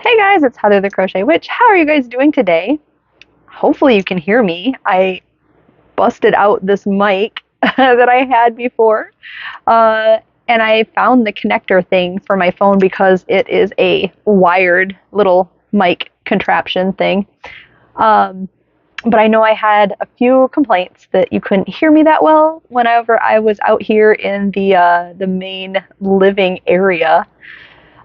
Hey guys, it's Heather the Crochet Witch. How are you guys doing today? Hopefully you can hear me. I busted out this mic that I had before, and I found the connector thing for my phone because it is a wired little mic contraption thing. But I know I had a few complaints that you couldn't hear me that well whenever I was out here in the main living area.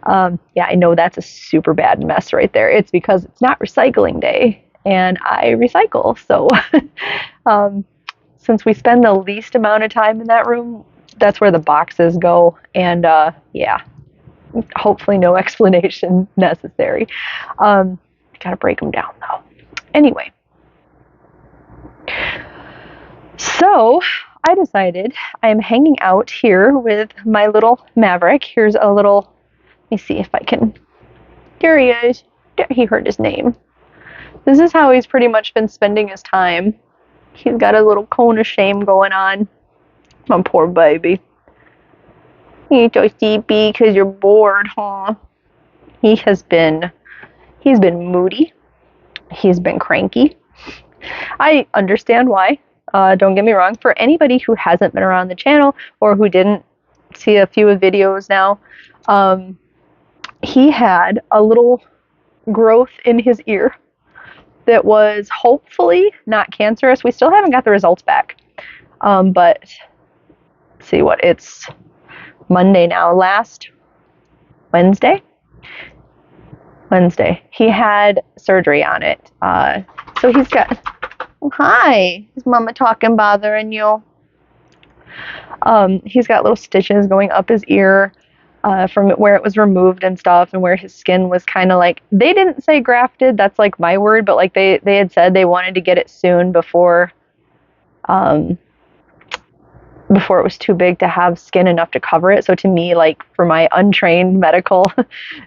Yeah, I know that's a super bad mess right there. It's because it's not recycling day and I recycle. So since we spend the least amount of time in that room, that's where the boxes go. And yeah, hopefully no explanation necessary. Gotta break them down though. Anyway, so I decided I'm hanging out here with my little Maverick. Here's a little, let me see if I can, there he is. He heard his name. This is how he's pretty much been spending his time. He's got a little cone of shame going on. My poor baby. You're so sleepy because you're bored, huh? He's been moody. He's been cranky. I understand why. Don't get me wrong. For anybody who hasn't been around the channel or who didn't see a few videos now, he had a little growth in his ear that was hopefully not cancerous. We still haven't got the results back. But see what, it's Monday now. Last Wednesday, he had surgery on it. So he's got, oh, hi, is mama talking bothering you? He's got little stitches going up his ear from where it was removed and stuff, and where his skin was kind of like, they didn't say grafted, that's like my word, but like they had said they wanted to get it soon before it was too big to have skin enough to cover it. So to me, like, for my untrained medical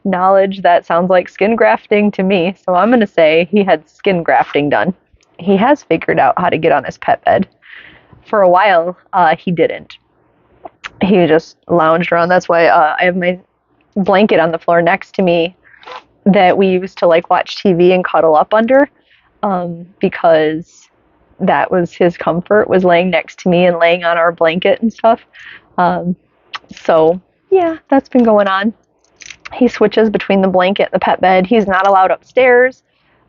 knowledge, that sounds like skin grafting to me. So I'm going to say he had skin grafting done. He has figured out how to get on his pet bed. For a while, he didn't. He just lounged around. That's why I have my blanket on the floor next to me that we used to like watch TV and cuddle up under, because that was his comfort, was laying next to me and laying on our blanket and stuff. So yeah, that's been going on. He switches between the blanket and the pet bed. He's not allowed upstairs.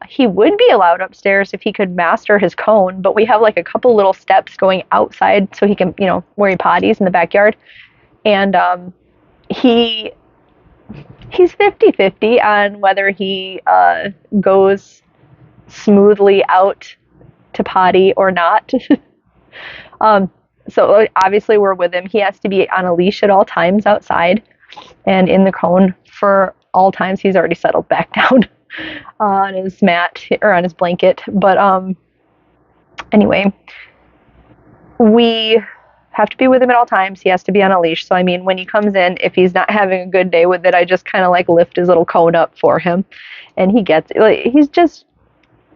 He would be allowed upstairs if he could master his cone, but we have like a couple little steps going outside so he can, where he potties in the backyard. And he's 50-50 on whether he goes smoothly out to potty or not. So obviously we're with him. He has to be on a leash at all times outside and in the cone for all times. He's already settled back down on his mat or on his blanket. But anyway, we have to be with him at all times. He has to be on a leash. So I mean, when he comes in, if he's not having a good day with it, I just kind of like lift his little cone up for him, and he gets it. Like, he's just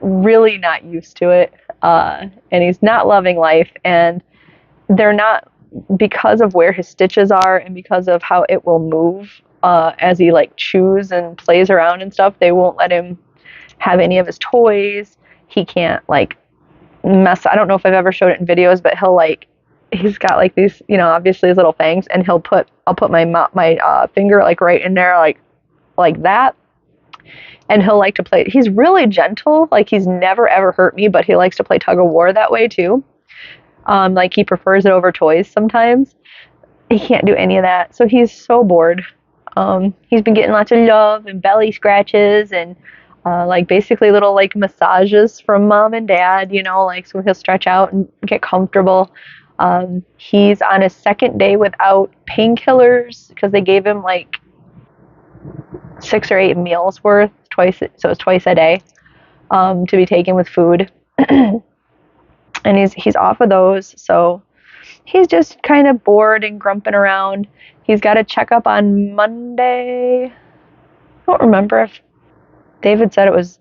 really not used to it, and he's not loving life, and they're not, because of where his stitches are and because of how it will move as he like chews and plays around and stuff. They won't let him have any of his toys. He can't like mess. I don't know if I've ever showed it in videos, but he's got like these, obviously his little fangs, and I'll put my finger like right in there, like that. And he'll like to play. He's really gentle. Like, he's never ever hurt me, but he likes to play tug of war that way too. Like, he prefers it over toys sometimes. He can't do any of that. So he's so bored. He's been getting lots of love and belly scratches and like basically little like massages from mom and dad, like, so he'll stretch out and get comfortable. He's on his second day without painkillers because they gave him like 6 or 8 meals worth twice, so it's twice a day to be taken with food. And he's off of those, so he's just kind of bored and grumping around. He's got a checkup on Monday. I don't remember if David said it was,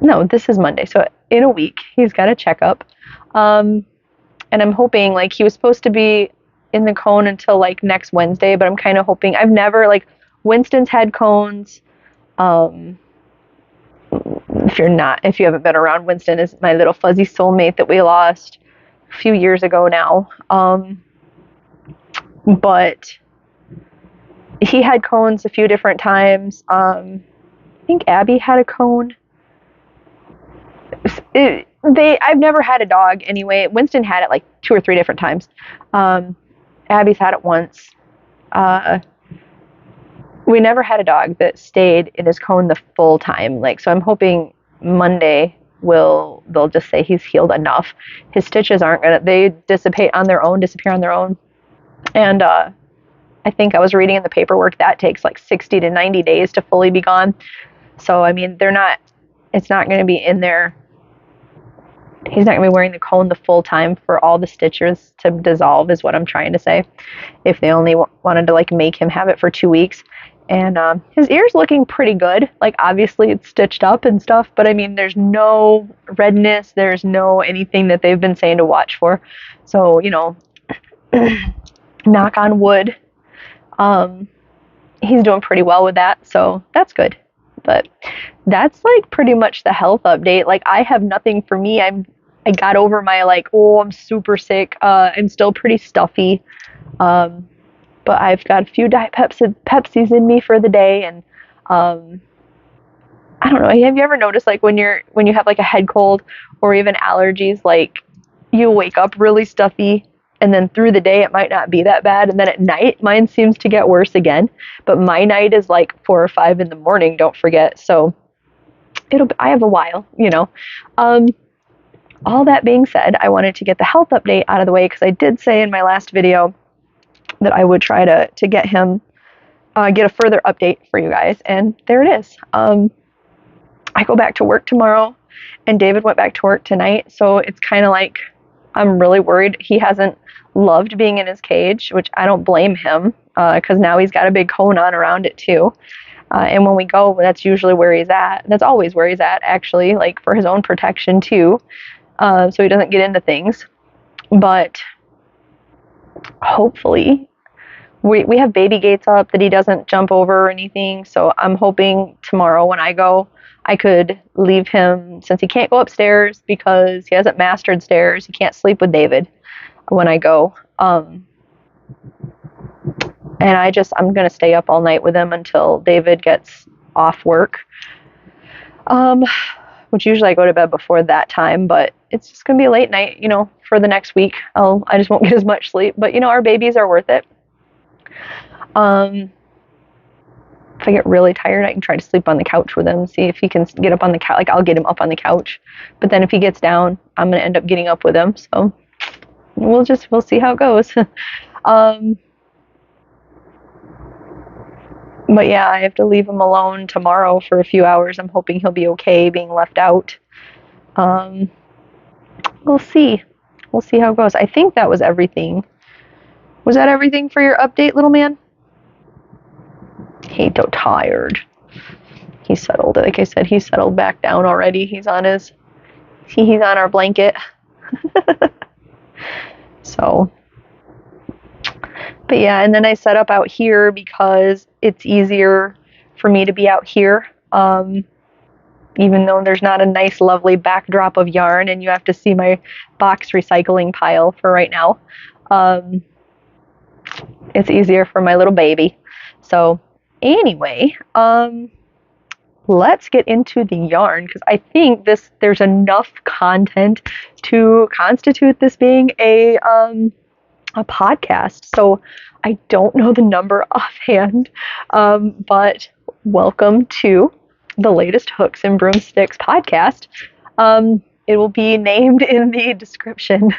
no, this is Monday, so in a week he's got a checkup. And I'm hoping, like, he was supposed to be in the cone until like next Wednesday, but I'm kind of hoping, I've never, like, Winston's had cones. Um, if you haven't been around, Winston is my little fuzzy soulmate that we lost a few years ago now. But he had cones a few different times. I think Abby had a cone. I've never had a dog anyway. Winston had it like 2 or 3 different times. Abby's had it once. We never had a dog that stayed in his cone the full time. Like, so I'm hoping Monday they'll just say he's healed enough. His stitches they disappear on their own. And I think I was reading in the paperwork that takes like 60 to 90 days to fully be gone. So, I mean, it's not going to be in there. He's not going to be wearing the cone the full time for all the stitches to dissolve, is what I'm trying to say. If they only wanted to like make him have it for 2 weeks. And his ear's looking pretty good. Like, obviously it's stitched up and stuff, but I mean, there's no redness. There's no anything that they've been saying to watch for. So, knock on wood. He's doing pretty well with that. So that's good. But that's like pretty much the health update. Like, I have nothing for me. I got over my like, oh, I'm super sick. I'm still pretty stuffy. But I've got a few Diet Pepsis in me for the day, and I don't know. Have you ever noticed like when you have like a head cold or even allergies, like you wake up really stuffy, and then through the day it might not be that bad, and then at night mine seems to get worse again. But my night is like 4 or 5 in the morning. Don't forget. So I have a while, All that being said, I wanted to get the health update out of the way because I did say in my last video that I would try to get him, get a further update for you guys. And there it is. I go back to work tomorrow, and David went back to work tonight. So it's kind of like, I'm really worried. He hasn't loved being in his cage, which I don't blame him, because now he's got a big cone on around it too. And when we go, that's usually where he's at. That's always where he's at, actually, like for his own protection too. So he doesn't get into things. But hopefully we have baby gates up that he doesn't jump over or anything. So I'm hoping tomorrow when I go, I could leave him, since he can't go upstairs because he hasn't mastered stairs. He can't sleep with David when I go. And I'm going to stay up all night with him until David gets off work. Which usually I go to bed before that time, but it's just going to be a late night, for the next week. I just won't get as much sleep, but our babies are worth it. If I get really tired, I can try to sleep on the couch with him, see if he can get up on the couch. Like, I'll get him up on the couch, but then if he gets down, I'm going to end up getting up with him. So we'll see how it goes. But yeah, I have to leave him alone tomorrow for a few hours. I'm hoping he'll be okay being left out. We'll see. We'll see how it goes. I think that was everything. Was that everything for your update, little man? He's so tired. He settled. Like I said, he settled back down already. He's on our blanket. So, but yeah, and then I set up out here because it's easier for me to be out here. Even though there's not a nice, lovely backdrop of yarn, and you have to see my box recycling pile for right now. It's easier for my little baby. So anyway, let's get into the yarn, because I think there's enough content to constitute this being a podcast. So I don't know the number offhand, but welcome to the latest Hooks and Broomsticks podcast. It will be named in the description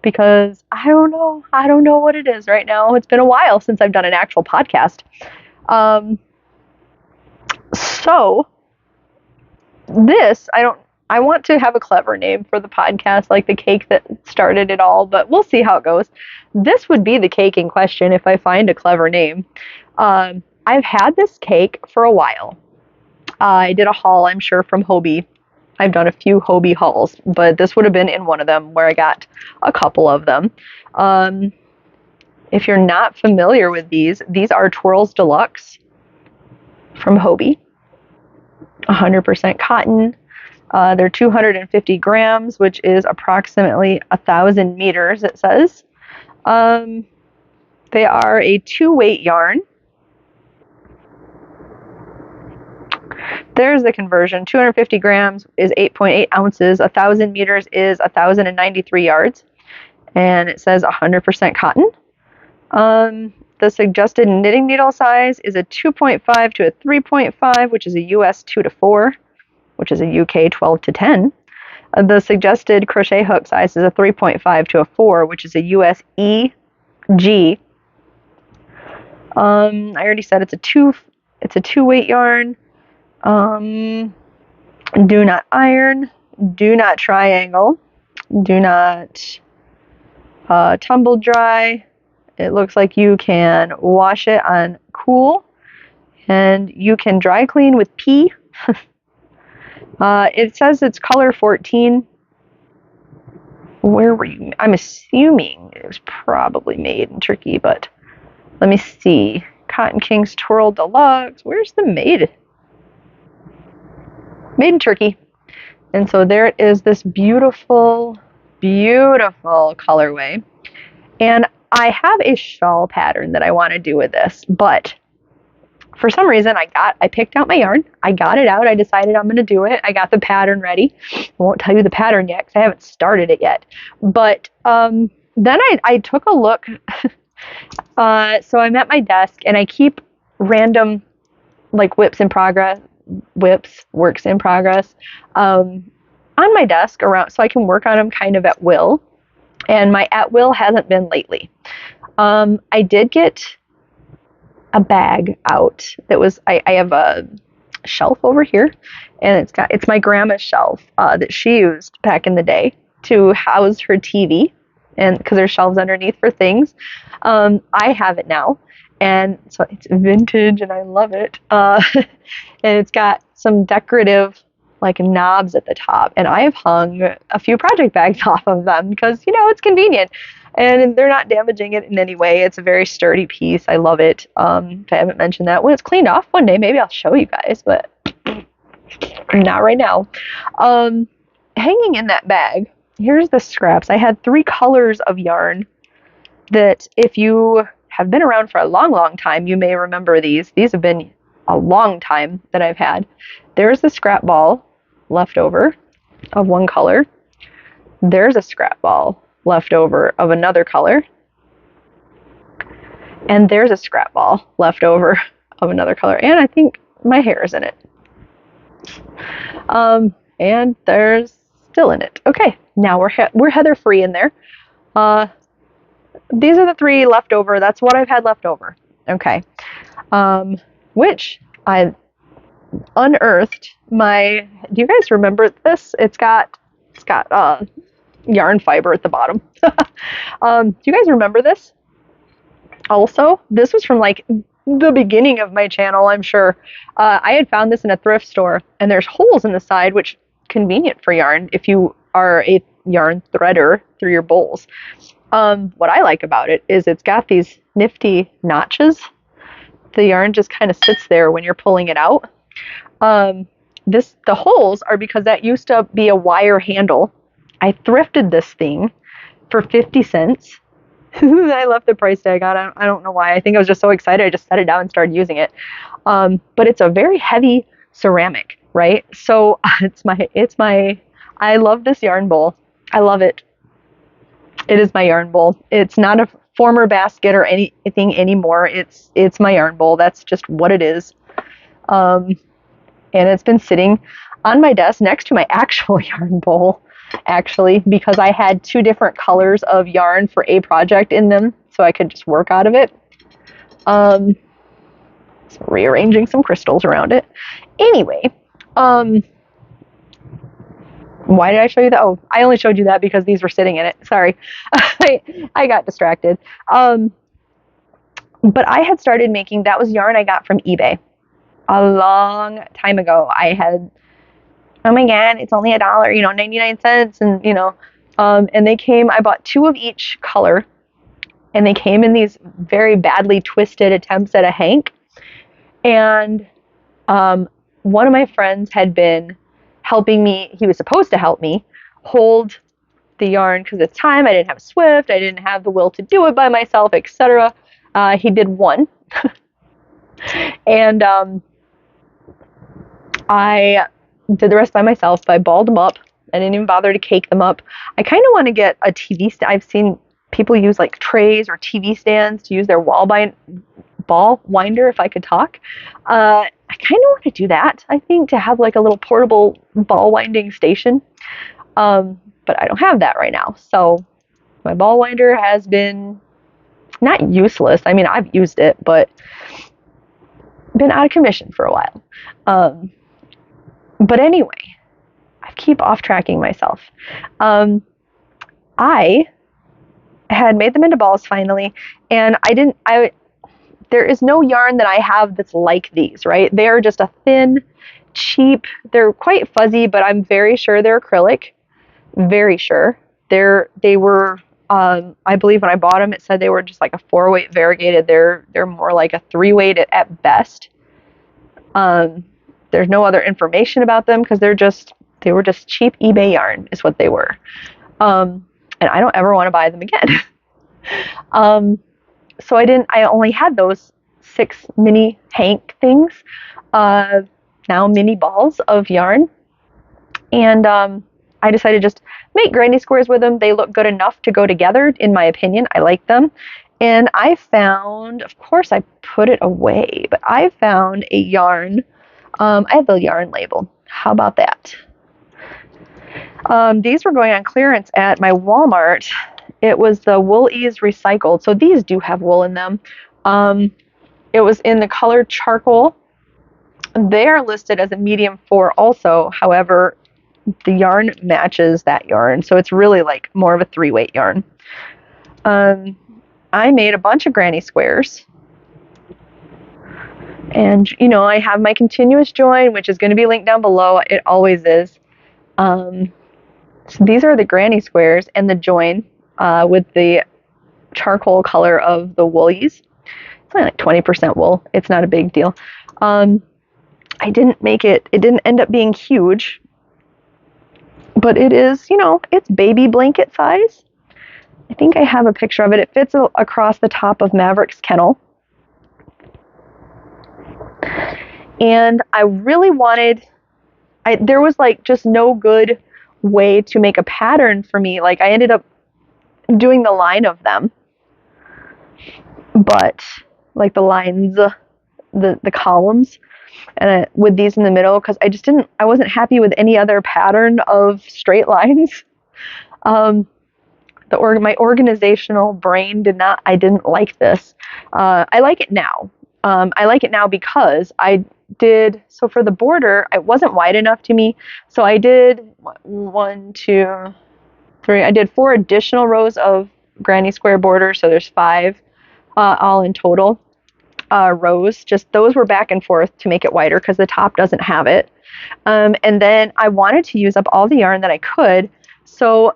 because I don't know what it is right now. It's been a while since I've done an actual podcast. So I want to have a clever name for the podcast, like the cake that started it all, but we'll see how it goes. This would be the cake in question if I find a clever name. I've had this cake for a while. I did a haul, I'm sure, from Hobie. I've done a few Hobie hauls, but this would have been in one of them where I got a couple of them. If you're not familiar with these are Twirls Deluxe from Hobie. 100% cotton. They're 250 grams, which is approximately 1,000 meters, it says. They are a 2-weight yarn. There's the conversion. 250 grams is 8.8 ounces. 1,000 meters is 1,093 yards. And it says 100% cotton. The suggested knitting needle size is a 2.5 to a 3.5, which is a US 2 to 4, which is a UK 12 to 10. The suggested crochet hook size is a 3.5 to a 4, which is a US EG. I already said it's a 2-weight yarn. Do not iron, do not triangle, do not tumble dry. It looks like you can wash it on cool, and you can dry clean with pee. It says it's color 14. Where were you? I'm assuming it was probably made in Turkey, but let me see. Cotton Kings Twirl Deluxe. Where's the made? Made in Turkey. And so there is this beautiful, beautiful colorway. And I have a shawl pattern that I want to do with this, but for some reason I picked out my yarn, I got it out, I decided I'm going to do it, I got the pattern ready. I won't tell you the pattern yet because I haven't started it yet. But then I took a look. So I'm at my desk and I keep random like works in progress on my desk around so I can work on them kind of at will. And my at will hasn't been lately. I did get a bag out that was, I have a shelf over here, and it's my grandma's shelf that she used back in the day to house her TV, and because there's shelves underneath for things. I have it now, and so it's vintage and I love it. And it's got some decorative like knobs at the top, and I have hung a few project bags off of them because it's convenient and they're not damaging it in any way. It's a very sturdy piece. I love it. If I haven't mentioned that, when it's cleaned off one day, maybe I'll show you guys, but not right now. Hanging in that bag, here's the scraps. I had 3 colors of yarn that if you have been around for a long, long time, you may remember these. These have been a long time that I've had. There's the scrap ball left over of one color. There's a scrap ball left over of another color. And there's a scrap ball left over of another color. And I think my hair is in it. And there's still in it. Okay, now we're heather free in there. These are the 3 left over. That's what I've had left over. Okay. Which I unearthed do you guys remember this? It's got yarn fiber at the bottom. Do you guys remember this? Also, this was from like the beginning of my channel, I'm sure. I had found this in a thrift store, and there's holes in the side, which convenient for yarn if you are a yarn threader through your bowls. What I like about it is it's got these nifty notches. The yarn just kind of sits there when you're pulling it out. The holes are because that used to be a wire handle. I thrifted this thing for 50 cents. I left the price tag on. I don't know why. I think I was just so excited. I just set it down and started using it. But it's a very heavy ceramic, right? So I love this yarn bowl. I love it. It is my yarn bowl. It's not a former basket or anything anymore. It's my yarn bowl. That's just what it is. And it's been sitting on my desk next to my actual yarn bowl, actually, because I had 2 different colors of yarn for a project in them, so I could just work out of it. Rearranging some crystals around it. Anyway, why did I show you that? Oh, I only showed you that because these were sitting in it. Sorry. I got distracted. But I had started making, that was yarn I got from eBay a long time ago. I had, oh my God, it's only $1, 99 cents. And, and they came, I bought 2 of each color, and they came in these very badly twisted attempts at a hank. And one of my friends had been helping me. He was supposed to help me hold the yarn because at the time I didn't have a Swift, I didn't have the will to do it by myself, etc. He did one, and I did the rest by myself. So I balled them up. I didn't even bother to cake them up. I kind of want to get a TV stand. I've seen people use like trays or TV stands to use their ball winder, if I could talk. I kind of want to do that, I think, to have like a little portable ball winding station. But I don't have that right now. So my ball winder has been not useless. I mean, I've used it, but been out of commission for a while. But anyway, I keep off tracking myself. I had made them into balls finally, and there is no yarn that I have that's like these, right? They are just a thin, cheap, they're quite fuzzy, but I'm very sure they're acrylic. Very sure. They were, I believe when I bought them, it said they were just like a 4-weight variegated. They're more like a 3-weight at best. There's no other information about them because they were just cheap eBay yarn is what they were. And I don't ever want to buy them again. So I only had those 6 mini hank things, now mini balls of yarn. And I decided to just make granny squares with them. They look good enough to go together, in my opinion. I like them. And I found, of course, I put it away, but I found a yarn. I have the yarn label. How about that? These were going on clearance at my Walmart. It was the Wool Ease Recycled. So these do have wool in them. It was in the color charcoal. They are listed as a medium 4 also. However, the yarn matches that yarn. So it's really like more of a 3-weight yarn. I made a bunch of granny squares. And, I have my continuous join, which is going to be linked down below. It always is. So these are the granny squares and the join with the charcoal color of the woolies. It's only like 20% wool. It's not a big deal. I didn't make it didn't end up being huge, but it is, it's baby blanket size. I think I have a picture of it. It fits across the top of Maverick's kennel. And I really wanted, there was like just no good way to make a pattern for me. Like I ended up doing the line of them, but like the lines, the columns, and with these in the middle, because I wasn't happy with any other pattern of straight lines. My organizational brain I didn't like this. I like it now. I like it now because so for the border, it wasn't wide enough to me. So I did 1, 2, 3, I did 4 additional rows of granny square border. So there's 5 all in total rows. Just those were back and forth to make it wider because the top doesn't have it. And then I wanted to use up all the yarn that I could. So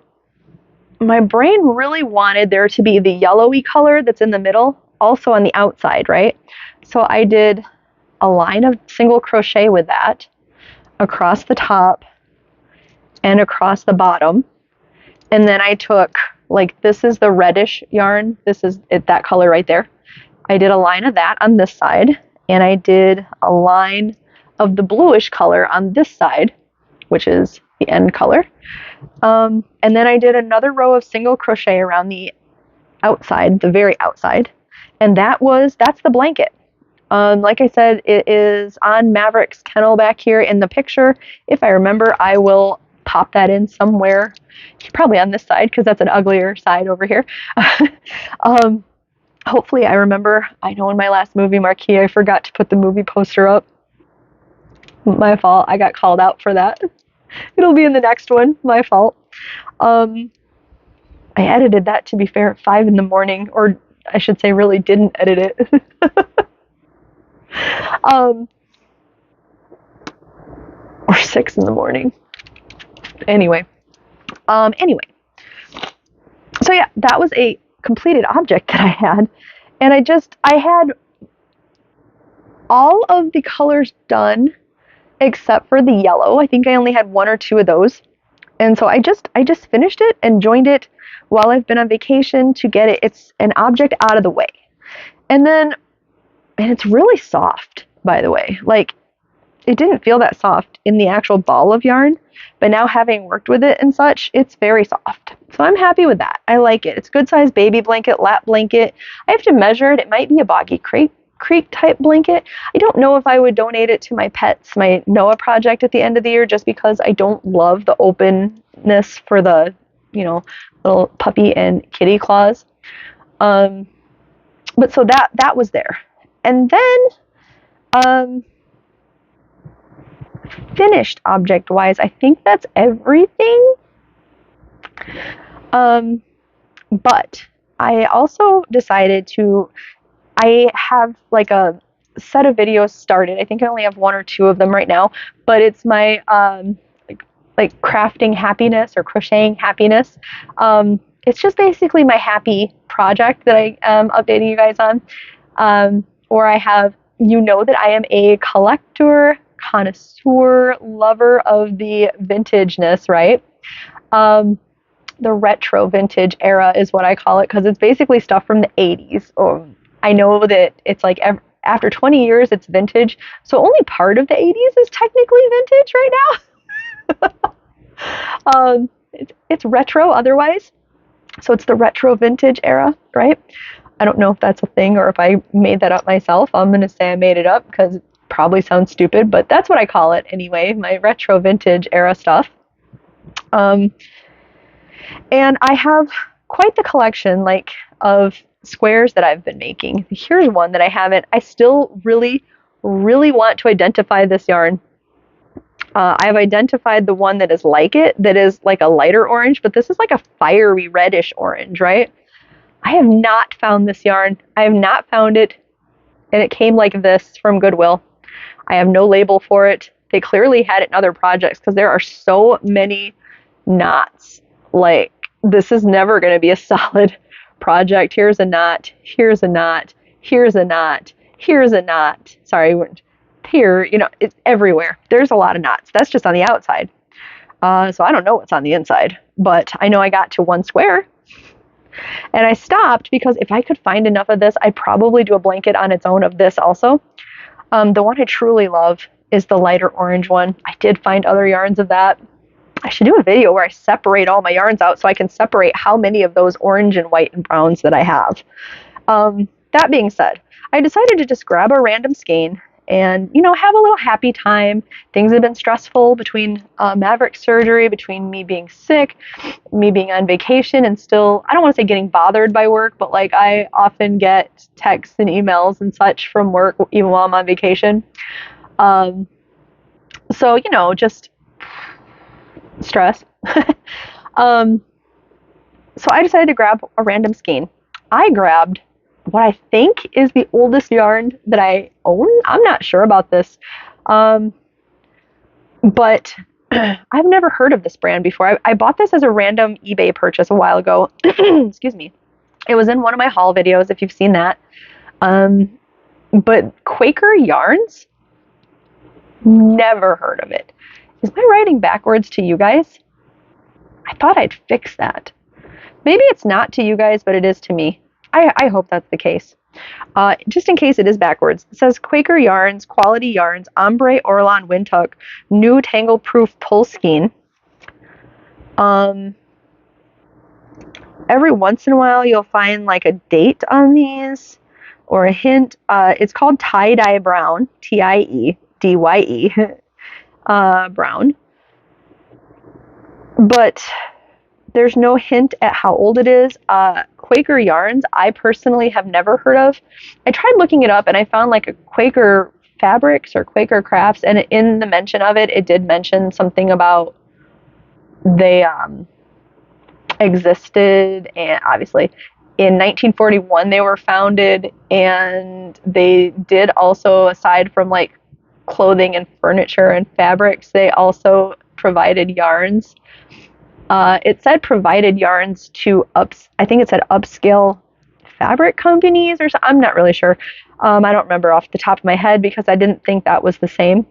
my brain really wanted there to be the yellowy color that's in the middle also on the outside, right? So I did a line of single crochet with that across the top and across the bottom. And then I took, like, this is the reddish yarn. This is that color right there. I did a line of that on this side, and I did a line of the bluish color on this side, which is the end color. And then I did another row of single crochet around the outside, the very outside. And that's the blanket. Like I said, it is on Maverick's kennel back here in the picture. If I remember, I will pop that in somewhere. Probably on this side because that's an uglier side over here. Hopefully I remember. I know in my last movie marquee, I forgot to put the movie poster up. My fault. I got called out for that. It'll be in the next one. My fault. I edited that, to be fair, at 5 in the morning, or I should say really didn't edit it. Or 6 in the morning. Anyway. So yeah, that was a completed object that I had. And I had all of the colors done except for the yellow. I think I only had one or two of those. And so I just finished it and joined it while I've been on vacation to get it's an object out of the way. And then, and it's really soft, by the way. Like, it didn't feel that soft in the actual ball of yarn, but now having worked with it and such, it's very soft. So I'm happy with that. I like it. It's a good size baby blanket, lap blanket. I have to measure it. It might be a Boggy Creek type blanket. I don't know if I would donate it to my pets, my Noah project at the end of the year, just because I don't love the openness for the, little puppy and kitty claws. But so that was there. And then, finished object wise, I think that's everything. But I also decided I have like a set of videos started. I think I only have one or two of them right now, but it's my like crafting happiness or crocheting happiness. It's just basically my happy project that I am updating you guys on. Or I have, that I am a collector, connoisseur, lover of the vintageness, right? The retro vintage era is what I call it, because it's basically stuff from the 80s. I know that it's like after 20 years, it's vintage. So only part of the 80s is technically vintage right now. It's retro otherwise. So it's the retro vintage era, right? I don't know if that's a thing or if I made that up myself. I'm going to say I made it up because it probably sounds stupid, but that's what I call it anyway, my retro vintage era stuff. And I have quite the collection of squares that I've been making. Here's one that I haven't. I still really, really want to identify this yarn. I've identified the one that is like it, that is like a lighter orange, but this is like a fiery reddish orange, right? I have not found this yarn. I have not found it, and it came like this from Goodwill. I have no label for it. They clearly had it in other projects because there are so many knots. Like, this is never going to be a solid project. Here's a knot, here's a knot, here's a knot, here's a knot. Sorry, here, it's everywhere. There's a lot of knots. That's just on the outside. So I don't know what's on the inside, but I know I got to one square. And I stopped because if I could find enough of this, I'd probably do a blanket on its own of this also. The one I truly love is the lighter orange one. I did find other yarns of that. I should do a video where I separate all my yarns out so I can separate how many of those orange and white and browns that I have. That being said, I decided to just grab a random skein and, have a little happy time. Things have been stressful between Maverick surgery, between me being sick, me being on vacation, and still, I don't want to say getting bothered by work, but I often get texts and emails and such from work even while I'm on vacation. So, just stress. So I decided to grab a random skein. I grabbed what I think is the oldest yarn that I own. I'm not sure about this. But I've never heard of this brand before. I bought this as a random eBay purchase a while ago. Excuse me. It was in one of my haul videos, if you've seen that. But Quaker Yarns? Never heard of it. Is my writing backwards to you guys? I thought I'd fix that. Maybe it's not to you guys, but it is to me. I hope that's the case. Just in case it is backwards, it says Quaker Yarns, Quality Yarns, Ombre Orlon Windhook, New Tangle Proof Pull Skein. Every once in a while you'll find a date on these or a hint. It's called Tie-Dye Brown, Tiedye, brown. But there's no hint at how old it is. Quaker Yarns, I personally have never heard of. I tried looking it up and I found a Quaker Fabrics or Quaker Crafts, and in the mention of it, it did mention something about they existed, and obviously in 1941 they were founded, and they did also, aside from clothing and furniture and fabrics, they also provided yarns. It said provided yarns to I think it said upscale fabric companies or something. I'm not really sure. I don't remember off the top of my head because I didn't think that was the same.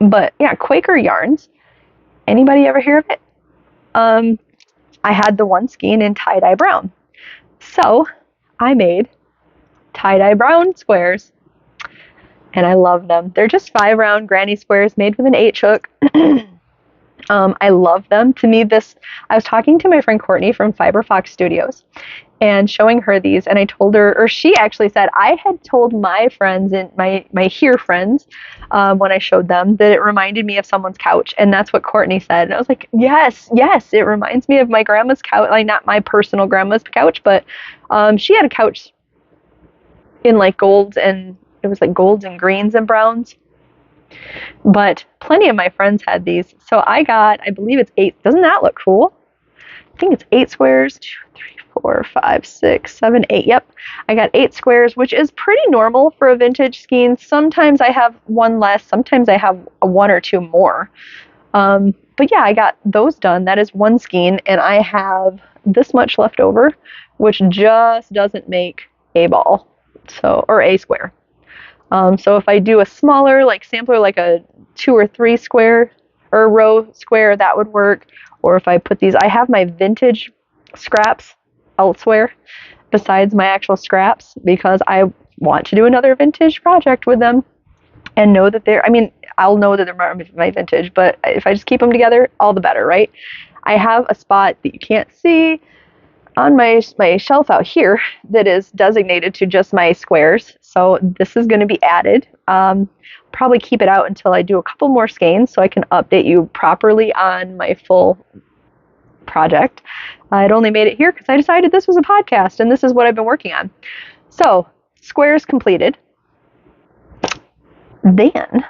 But yeah, Quaker yarns. Anybody ever hear of it? I had the one skein in tie-dye brown. So I made tie-dye brown squares, and I love them. They're just 5 round granny squares made with an H hook. I love them. To me, I was talking to my friend Courtney from Fiber Fox Studios and showing her these, and I told her, or she actually said, I had told my friends and my here friends when I showed them that it reminded me of someone's couch, and that's what Courtney said. And I was like, yes, it reminds me of my grandma's couch, like not my personal grandma's couch, but she had a couch in like golds, and it was like golds and greens and browns. But plenty of my friends had these. So I believe it's 8. Doesn't that look cool? I think it's 8 squares. 2, 3, 4, 5, 6, 7, 8. Yep. I got 8 squares, which is pretty normal for a vintage skein. Sometimes I have one less. Sometimes I have a 1 or 2 more. But yeah, I got those done. That is one skein, and I have this much left over, which just doesn't make a ball, or a square. So if I do a smaller, like sampler, like a 2 or 3 square or row square, that would work. Or if I put these, I have my vintage scraps elsewhere besides my actual scraps, because I want to do another vintage project with them and know that I'll know that they're my vintage, but if I just keep them together, all the better, right? I have a spot that you can't see on my shelf out here that is designated to just my squares. So this is going to be added. Probably keep it out until I do a couple more skeins so I can update you properly on my full project. I'd only made it here because I decided this was a podcast and this is what I've been working on. So squares completed. Then,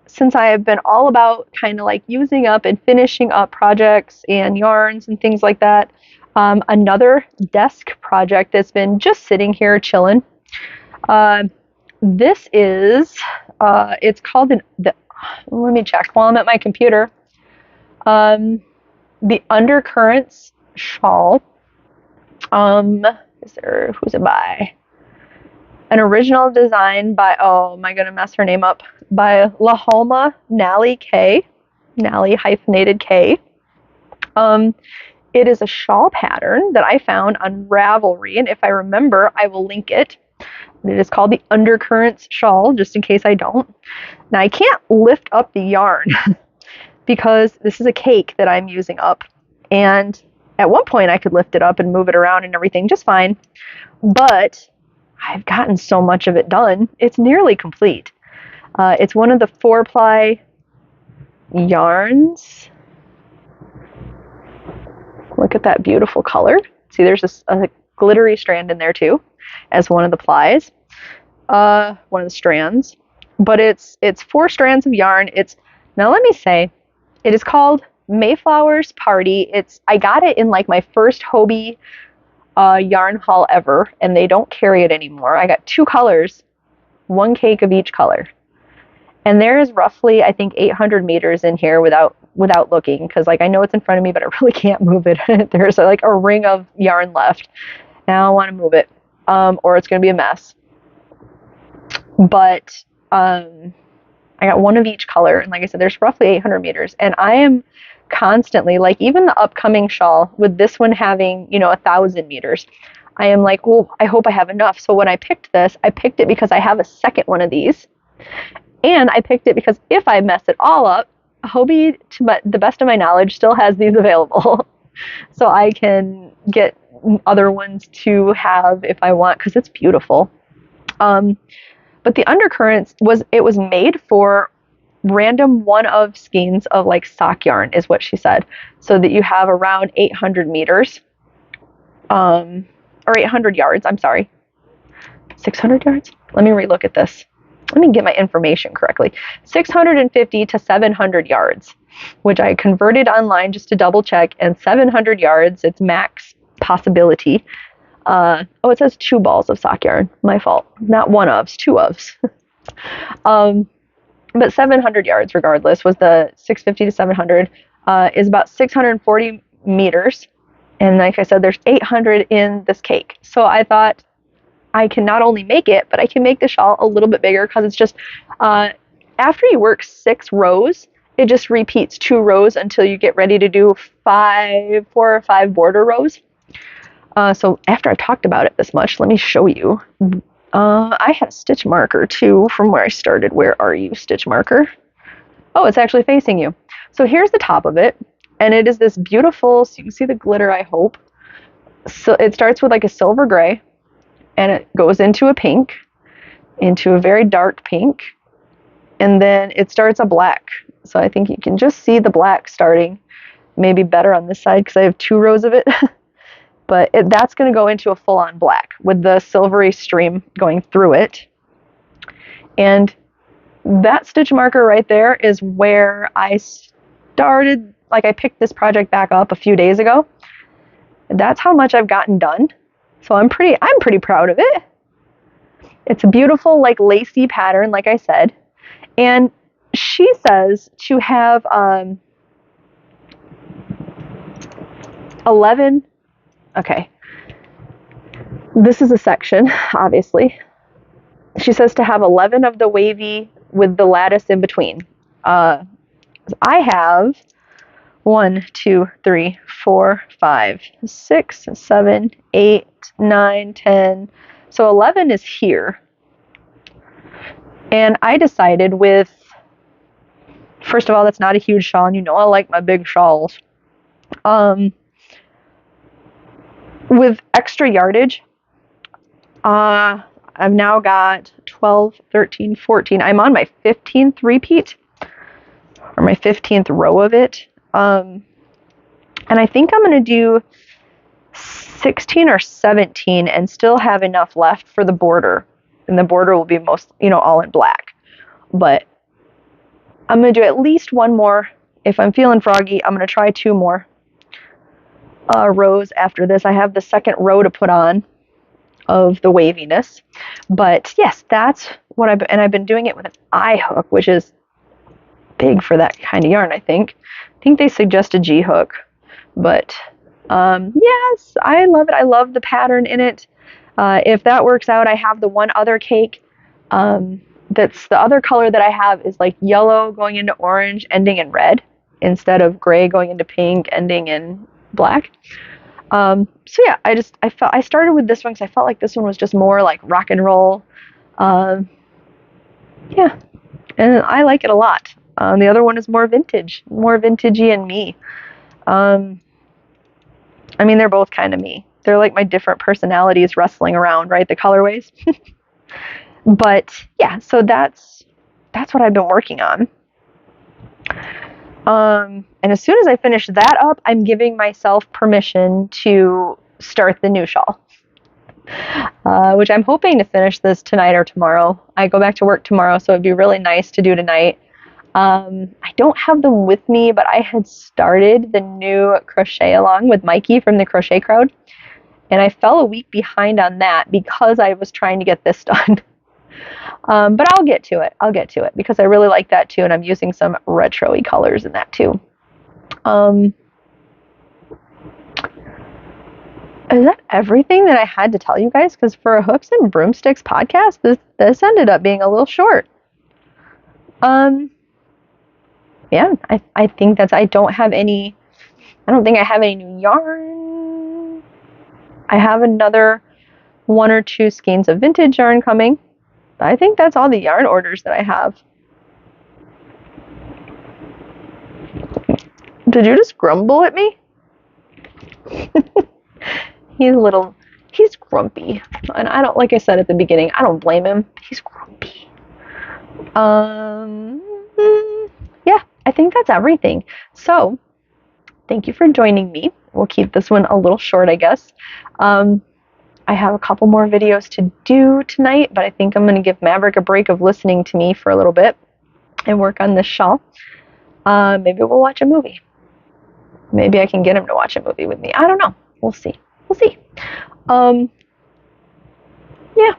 since I have been all about kind of like using up and finishing up projects and yarns and things like that, another desk project that's been just sitting here chilling. This is, it's called let me check while I'm at my computer. The Undercurrents shawl. Who's it by? An original design by, oh, am I going to mess her name up? By Lahoma Nally K. Nally hyphenated K. It is a shawl pattern that I found on Ravelry, and if I remember, I will link it. It is called the Undercurrents shawl, just in case I don't. Now, I can't lift up the yarn because this is a cake that I'm using up, and at one point I could lift it up and move it around and everything just fine, but I've gotten so much of it done, it's nearly complete. It's one of the 4-ply yarns. Look at that beautiful color. See, there's a glittery strand in there too, as one of the plies, one of the strands. But it's 4 strands of yarn. Now let me say, it is called Mayflower's Party. I got it in like my first Hobie yarn haul ever, and they don't carry it anymore. I got 2 colors, 1 cake of each color. And there is roughly, I think, 800 meters in here without looking, because like I know it's in front of me, but I really can't move it. There's like a ring of yarn left. Now I want to move it, or it's going to be a mess. But I got 1 of each color, and like I said, there's roughly 800 meters, and I am constantly, like even the upcoming shawl with this one having 1,000 meters, I am like, oh, I hope I have enough. So when I picked this, I picked it because I have a second one of these. And I picked it because if I mess it all up, Hobie, to the best of my knowledge, still has these available. So I can get other ones to have if I want, because it's beautiful. But the Undercurrents was made for random one-of skeins of like sock yarn, is what she said. So that you have around 800 meters. Or 800 yards, I'm sorry. 600 yards? Let me relook at this. Let me get my information correctly. 650 to 700 yards, which I converted online just to double check, and 700 yards, it's max possibility. It says 2 balls of sock yarn. My fault. Not 1-ofs, 2-ofs. But 700 yards, regardless, was the 650 to 700, is about 640 meters. And like I said, there's 800 in this cake. So I thought, I can not only make it, but I can make the shawl a little bit bigger, because it's just, after you work 6 rows, it just repeats 2 rows until you get ready to do 4 or 5 border rows. So after I've talked about it this much, let me show you. I had a stitch marker too from where I started. Where are you, stitch marker? Oh, it's actually facing you. So here's the top of it, and it is this beautiful, so you can see the glitter, I hope. So it starts with like a silver gray, and it goes into a pink, into a very dark pink, and then it starts a black. So I think you can just see the black starting, maybe better on this side because I have 2 rows of it. But that's going to go into a full-on black with the silvery stream going through it. And that stitch marker right there is where I started, like I picked this project back up a few days ago. That's how much I've gotten done. So I'm pretty proud of it. It's a beautiful, like, lacy pattern, like I said. And she says to have 11. Okay. This is a section, obviously. She says to have 11 of the wavy with the lattice in between. I have 1, 2, 3, 4, 5, 6, 7, 8, 9, 10. So 11 is here. And I decided with, first of all, that's not a huge shawl, and you know I like my big shawls. With extra yardage, I've now got 12, 13, 14. I'm on my 15th repeat, or my 15th row of it. And I think I'm going to do 16 or 17 and still have enough left for the border. And the border will be most, all in black. But I'm going to do at least 1 more. If I'm feeling froggy, I'm going to try 2 more rows after this. I have the second row to put on of the waviness. But yes, that's what I've been doing it with an eye hook, which is big for that kind of yarn, I think. I think they suggest a G hook. But yes, I love it. I love the pattern in it. If that works out, I have the one other cake. That's the other color that I have is like yellow going into orange, ending in red, instead of gray going into pink, ending in black. So yeah, I started with this one because I felt like this one was just more like rock and roll. Yeah, and I like it a lot. The other one is more vintage, more vintagey and me. I mean, they're both kind of me. They're like my different personalities wrestling around, right? The colorways. But yeah, so that's what I've been working on. And as soon as I finish that up, I'm giving myself permission to start the new shawl, which I'm hoping to finish this tonight or tomorrow. I go back to work tomorrow, so it'd be really nice to do tonight. I don't have them with me, but I had started the new crochet along with Mikey from the Crochet Crowd, and I fell a week behind on that because I was trying to get this done. But I'll get to it because I really like that too, and I'm using some retro-y colors in that too. Is that everything that I had to tell you guys? Because for a Hooks and Broomsticks podcast, this ended up being a little short. Yeah, I think I don't think I have any new yarn. I have another 1 or 2 skeins of vintage yarn coming. I think that's all the yarn orders that I have. Did you just grumble at me? He's grumpy. And like I said at the beginning, I don't blame him. He's grumpy. Yeah, I think that's everything. So, thank you for joining me. We'll keep this one a little short, I guess. I have a couple more videos to do tonight, but I think I'm going to give Maverick a break of listening to me for a little bit and work on this shawl. Maybe we'll watch a movie. Maybe I can get him to watch a movie with me. I don't know. We'll see. Yeah.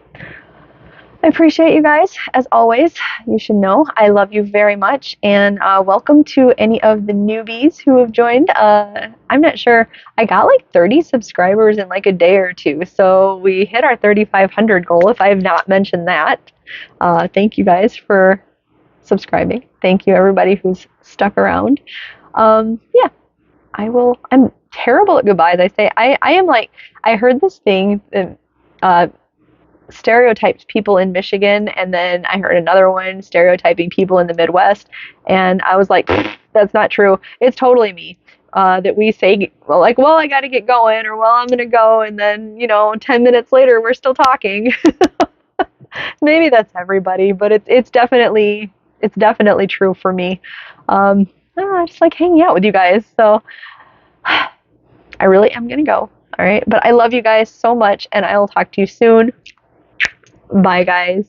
I appreciate you guys. As always, you should know I love you very much, and welcome to any of the newbies who have joined. I'm not sure. I got like 30 subscribers in like a day or two, so we hit our 3,500 goal, if I have not mentioned that. Thank you guys for subscribing. Thank you, everybody who's stuck around. Yeah, I'm terrible at goodbyes. I am like, I heard this thing that stereotypes people in Michigan, and then I heard another one stereotyping people in the Midwest, and I was like, that's not true. It's totally me. That we say, well, like, well, I got to get going, or well, I'm gonna go, and then 10 minutes later we're still talking. Maybe that's everybody, but it's definitely true for me. I just like hanging out with you guys, so I really am gonna go. All right, but I love you guys so much, and I will talk to you soon. Bye, guys.